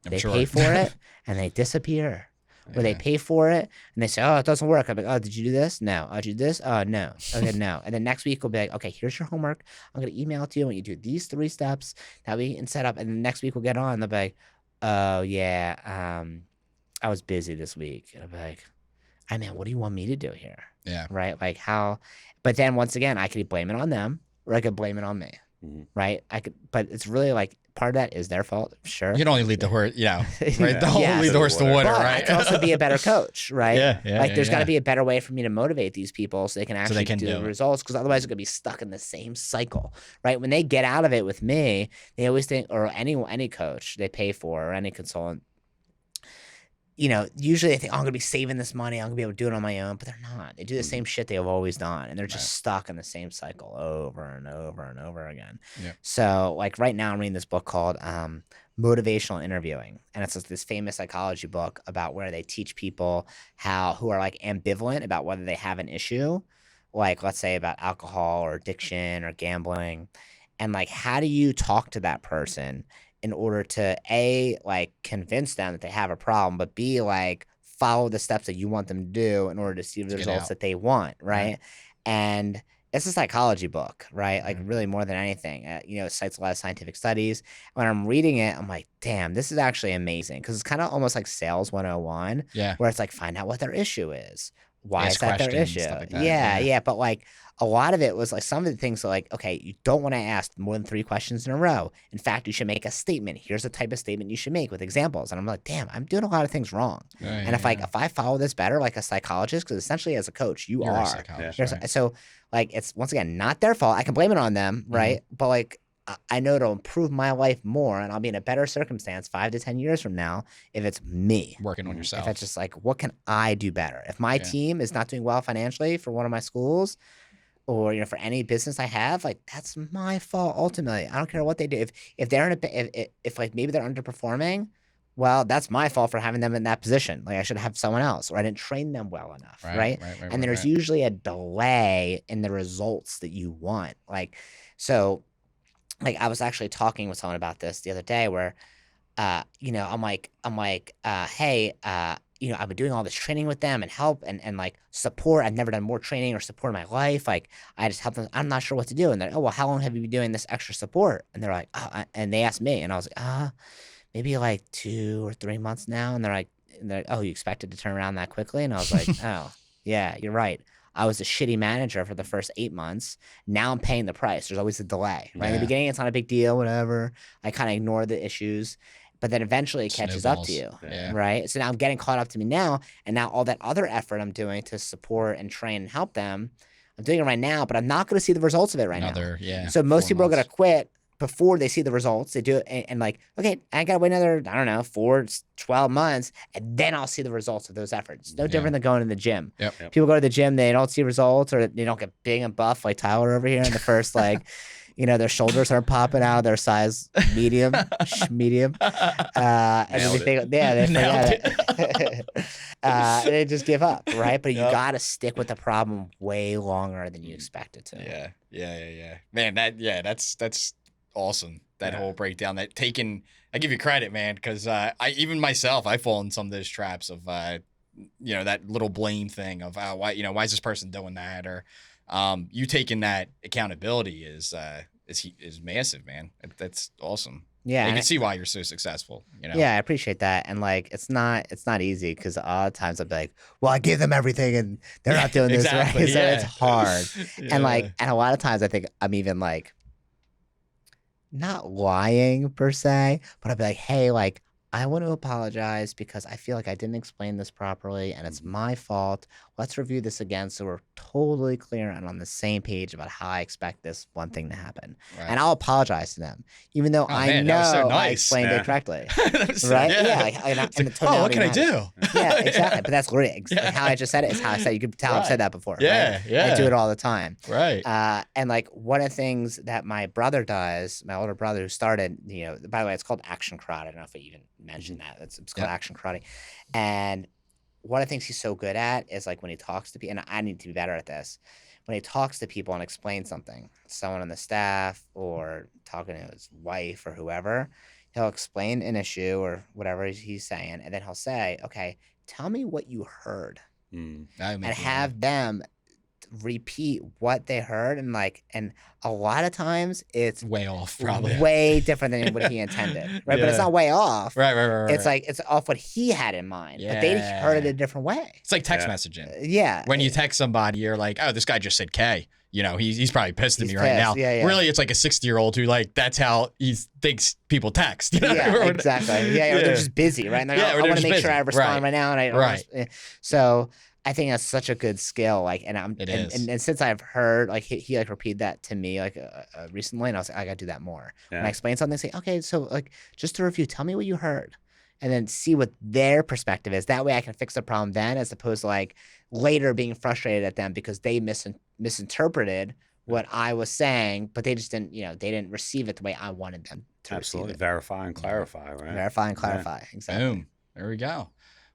They pay for it and they disappear. Or they pay for it and they say, oh, it doesn't work. I'm like, oh, did you do this? No. Oh, did you do this? Oh, no. Okay, no. And then next week we'll be like, okay, here's your homework. I'm going to email it to you when you do these 3 steps that we can set up. And then next week we'll get on. And they'll be like, oh, yeah, I was busy this week. And I'll be like, I mean, what do you want me to do here?
Yeah.
Right. Like how, but then once again, I could blame it on them or I could blame it on me. Right. But it's really like part of that is their fault. Sure.
You can only lead the horse, right? Don't lead the horse to water,
but
right?
I can also be a better coach, right?
Yeah.
There's got to be a better way for me to motivate these people so they can actually do the results, because otherwise they're going to be stuck in the same cycle, right? When they get out of it with me, they always think, or any coach they pay for or any consultant, usually they think, oh, I'm going to be saving this money. I'm going to be able to do it on my own. But they're not. They do the same shit they've always done. And they're just stuck in the same cycle over and over and over again. So like right now I'm reading this book called Motivational Interviewing. And it's this famous psychology book about where they teach people who are like ambivalent about whether they have an issue, like let's say about alcohol or addiction or gambling. And like, how do you talk to that person in order to A, like convince them that they have a problem, but B, like follow the steps that you want them to do in order to see the results that they want, right? And it's a psychology book, right? Like really more than anything. It cites a lot of scientific studies. When I'm reading it, I'm like, damn, this is actually amazing, because it's kind of almost like sales 101, where it's like, find out what their issue is. Why is that their issue? Like that. Yeah. But like a lot of it was like some of the things are like, okay, you don't want to ask more than 3 questions in a row. In fact, you should make a statement. Here's the type of statement you should make with examples. And I'm like, damn, I'm doing a lot of things wrong. If I follow this better, like a psychologist, because essentially as a coach, you're a psychologist, right? So like, it's once again, not their fault. I can blame it on them. Right. But like, I know it'll improve my life more and I'll be in a better circumstance 5 to 10 years from now if it's me
working on yourself.
If it's just like, what can I do better? If my team is not doing well financially for one of my schools, or for any business I have, like that's my fault ultimately. I don't care what they do. If they're if like maybe they're underperforming, well, that's my fault for having them in that position. Like I should have someone else, or I didn't train them well enough, right? And there's usually a delay in the results that you want. Like so. Like I was actually talking with someone about this the other day where, I'm like, hey, I've been doing all this training with them and help and like support. I've never done more training or support in my life. Like I just help them. I'm not sure what to do. And they're like, oh, well, how long have you been doing this extra support? And they're like, and they asked me, and I was like, maybe like 2 or 3 months now. And they're like, oh, you expected to turn around that quickly? And I was like, oh, yeah, you're right. I was a shitty manager for the first 8 months. Now I'm paying the price. There's always a delay, right? In the beginning, it's not a big deal, whatever. I kind of ignore the issues, but then eventually it catches up to you, right? So now I'm getting caught up to me now, and now all that other effort I'm doing to support and train and help them, I'm doing it right now, but I'm not going to see the results of it now. So most people are going to quit before they see the results. They do it and like, okay, I got to wait another, 12 months, and then I'll see the results of those efforts. No different than going to the gym. People go to the gym, they don't see results, or they don't get big and buff like Tyler over here in the first, like, their shoulders are popping out of their size medium. And then they forget it. They just give up, right? But you got to stick with the problem way longer than you expected to.
Yeah. Man, that's awesome. That whole breakdown, I give you credit, man, because I fall in some of those traps of that little blame thing of why is this person doing that, or you taking that accountability is massive, man. That's awesome.
Yeah,
you can see why you're so successful.
Yeah, I appreciate that, and like it's not easy, because a lot of times I'll be like, well, I give them everything and they're not doing this right, so it's hard. And a lot of times I think I'm even like, not lying per se, but I'd be like, hey, like, I want to apologize because I feel like I didn't explain this properly and it's my fault. let's review this again so we're totally clear and on the same page about how I expect this one thing to happen.
Right.
And I'll apologize to them, even though I
man,
know
that was so
I
nice.
explained it correctly.
That was-
Right?
Yeah.
Yeah. Like, and the
It's like, oh, what can I
tonality
do?
Yeah, exactly. But that's literally like how I just said it is how I said it. You could tell I've said that before.
Yeah,
right?
yeah.
I do it all the time.
Right.
And like one of the things that my brother does, my older brother who started, you know, by the way, it's called action karate. I don't know if I even mentioned that. It's called action karate. And one of the things he's so good at is like when he talks to people, and I need to be better at this, when he talks to people and explains something, someone on the staff or talking to his wife or whoever, he'll explain an issue or whatever he's saying, and then he'll say, okay, tell me what you heard. And have them repeat what they heard, and a lot of times it's
way off, probably
way different than what he intended, right? But it's not way off,
right.
It's like it's off what he had in mind, but they heard it a different way.
It's like text messaging.
Yeah,
when you text somebody, you're like, oh, this guy just said K. You know, he's probably pissed at me right now.
Yeah.
Really, it's like a 60-year-old who that's how he thinks people text. You know?
Yeah, exactly. Yeah, or they're just busy, right? And I want to make sure I respond right now, and so I think that's such a good skill. And since I've heard he repeated that to me recently, and I was like, I gotta do that more.
Yeah.
When I explain something, say, okay, so just to review, tell me what you heard, and then see what their perspective is. That way, I can fix the problem then, as opposed to later being frustrated at them because they misinterpreted what I was saying, but they just didn't, they didn't receive it the way I wanted them to
Absolutely.
receive it.
Verify and clarify, right?
Verify and clarify. Exactly.
Boom. There we go.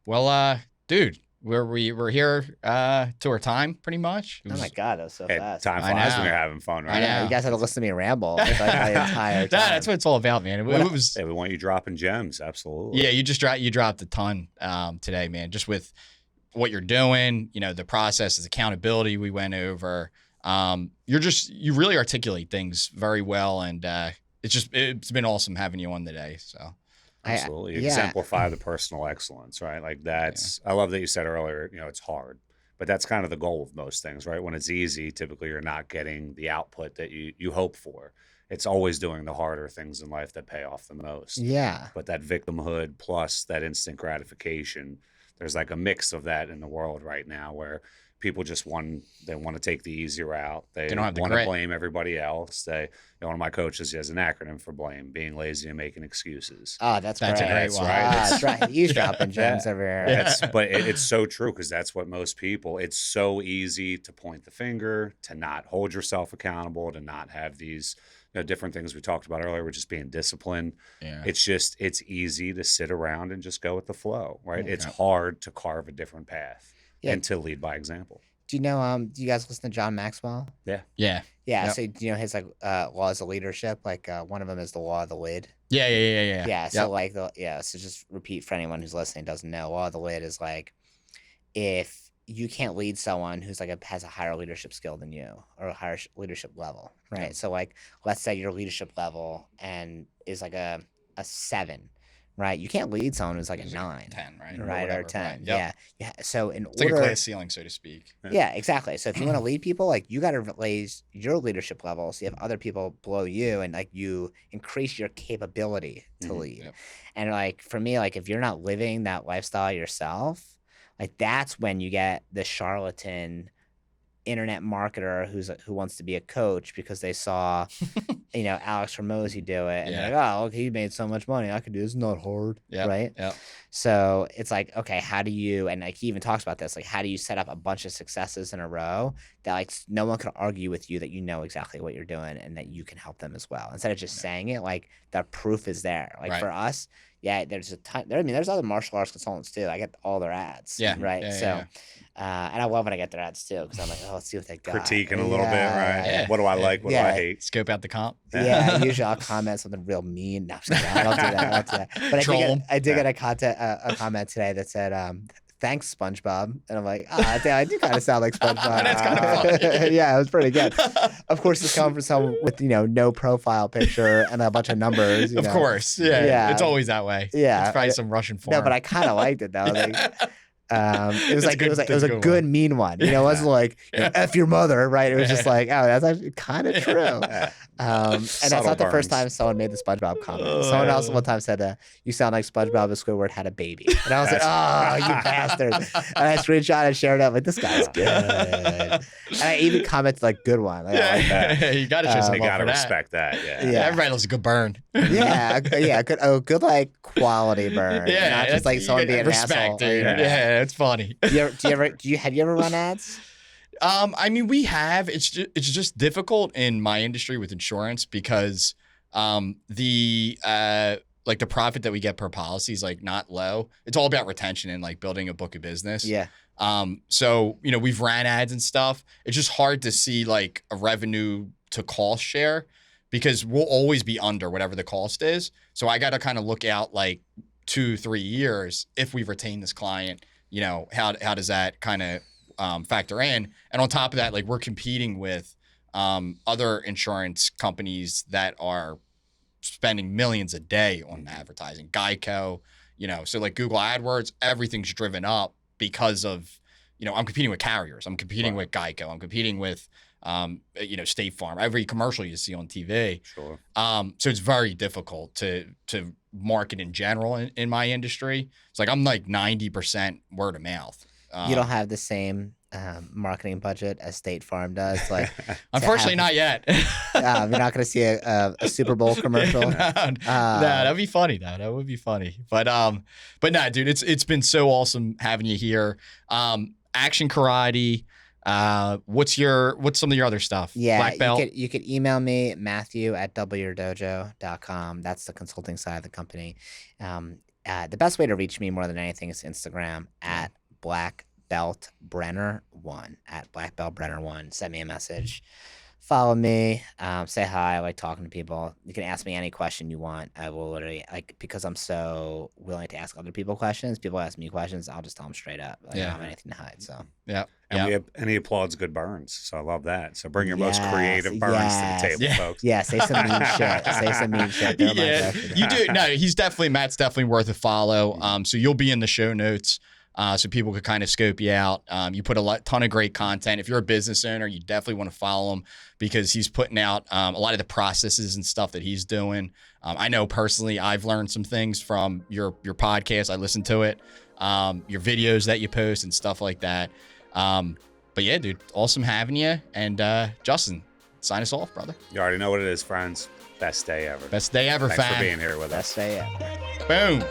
Well, dude. We're here to our time pretty much.
Oh my God, that was so fast.
Time flies when you're having fun, right?
I know. You guys had to listen to me ramble the entire time.
That's what it's all about, man. It was.
Yeah, we want you dropping gems. Absolutely.
Yeah, you dropped a ton today, man. Just with what you're doing, the processes, accountability we went over. You really articulate things very well, and it's been awesome having you on today. So.
Absolutely. You exemplify the personal excellence, right? I love that you said earlier, it's hard, but that's kind of the goal of most things, right? When it's easy, typically you're not getting the output that you hope for. It's always doing the harder things in life that pay off the most.
Yeah.
But that victimhood plus that instant gratification, there's a mix of that in the world right now where people just want to take the easy route. They
don't have the
want
grit.
to blame everybody else. One of my coaches has an acronym for blame: being lazy and making excuses.
Oh, that's
a great one.
Right.
That's right. He's dropping gems over here.
But it's so true because that's what most people. It's so easy to point the finger, to not hold yourself accountable, to not have these different things we talked about earlier, with just being disciplined.
Yeah.
It's easy to sit around and just go with the flow, right?
Yeah.
It's hard to carve a different path.
Yeah.
And to lead by example.
Do you know? Do you guys listen to John Maxwell?
Yeah.
Yeah.
Yep.
So do you know his laws of leadership? One of them is the law of the lid.
Yeah.
Yeah. So so just repeat for anyone who's listening doesn't know. Law of the lid is if you can't lead someone who's has a higher leadership skill than you or a higher leadership level, right?
Yeah.
So let's say your leadership level and is a 7. Right, you can't lead someone who's a 9,
10, right?
Right, or 10.
Right. Yep.
Yeah. So
It's like a glass ceiling, so to speak.
Yeah, exactly. So if you want to lead people, you got to raise your leadership level. So you have other people below you, and you increase your capability to lead.
Yep.
And for me, if you're not living that lifestyle yourself, that's when you get the charlatan internet marketer who wants to be a coach because they saw Alex Hormozy do it and they're like, oh, look, he made so much money, I could do this. It's not hard. Right.
Yeah.
So it's okay, how do you, and he even talks about this, how do you set up a bunch of successes in a row that no one can argue with you that you know exactly what you're doing and that you can help them as well, instead of just saying it. The proof is there. For us, there's a ton. There's other martial arts consultants too. I get all their ads.
Yeah.
Right.
Yeah,
and I love when I get their ads too, because I'm like, oh, let's see what they got.
Critiquing a little bit, right?
Yeah.
What do I like? What do I hate?
Scope out the comp.
Yeah, usually I'll comment something real mean. No, I'm just kidding. I don't do that. But I did get a comment today that said, thanks, SpongeBob. And I'm like, I do kind of sound like SpongeBob.
That's kind of funny.
Yeah, it was pretty good. Of course, it's coming from someone with, no profile picture and a bunch of numbers.
Of course. Yeah. It's always that way.
Yeah.
It's probably some Russian form.
No, but I kind of liked it, though. It was
It's a
like
good-
it was
that's
a
a good
good mean one. You know, it wasn't like F your mother, right? It was just like, oh, that's actually kind of true.
Yeah.
And that's
Subtle
not the first
burns.
time someone made the SpongeBob comment. Someone else one time said, "You sound like SpongeBob if Squidward had a baby," and I was like, "Oh, you bastard!" And I screenshot and shared it. I'm like, "This guy's good." And I even commented like, "Good one." Like, I like that.
Yeah, you got to just
You
love
gotta
for that.
respect that. Yeah.
Yeah.
Everybody loves a good burn.
Yeah, good like quality burn.
Yeah,
not just like someone being an
respect,
asshole.
dude.
Yeah.
Yeah, it's funny.
Have you ever run ads?
I mean, we have. It's just difficult in my industry with insurance because the profit that we get per policy is like not low. It's all about retention and like building a book of business.
Yeah.
So we've ran ads and stuff. It's just hard to see like a revenue to cost share because we'll always be under whatever the cost is. So I got to kind of look out like 2-3 years if we retain this client. How does that kind of factor in? And on top of that, like we're competing with other insurance companies that are spending millions a day on advertising. Geico, so like Google AdWords, everything's driven up because of, I'm competing with carriers. I'm competing with Geico. I'm competing with, State Farm, every commercial you see on TV.
Sure.
So it's very difficult to market in general in my industry. It's like I'm like 90% word of mouth.
You don't have the same marketing budget as State Farm does. Like,
unfortunately, not yet.
you're not going to see a Super Bowl commercial.
No, that'd be funny. That would be funny. But nah, dude, it's been so awesome having you here. Action Karate. What's some of your other stuff?
Yeah,
Black belt.
You could email me, Matthew@doubleyourdojo.com. That's the consulting side of the company. The best way to reach me more than anything is Instagram at blackbeltbrenner1 at blackbeltbrenner1. Send me a message. Follow me. Say hi. I like talking to people. You can ask me any question you want. I will literally, because I'm so willing to ask other people questions. People ask me questions. I'll just tell them straight up. I don't have anything to hide. So
Yeah.
And he applauds good burns. So I love that. So bring your most creative burns to the table, folks.
Yeah, say some mean shit. Say some mean shit.
Yeah, you do. No, Matt's definitely worth a follow. So you'll be in the show notes. So people could kind of scope you out. You put a ton of great content. If you're a business owner, you definitely want to follow him because he's putting out a lot of the processes and stuff that he's doing. I know personally, I've learned some things from your podcast. I listened to it, your videos that you post and stuff like that. But yeah, dude, awesome having you. And Justin, sign us off, brother.
You already know what it is, friends. Best day ever.
Best day ever,
Thanks
fam.
for being here with us.
Best day ever.
Boom.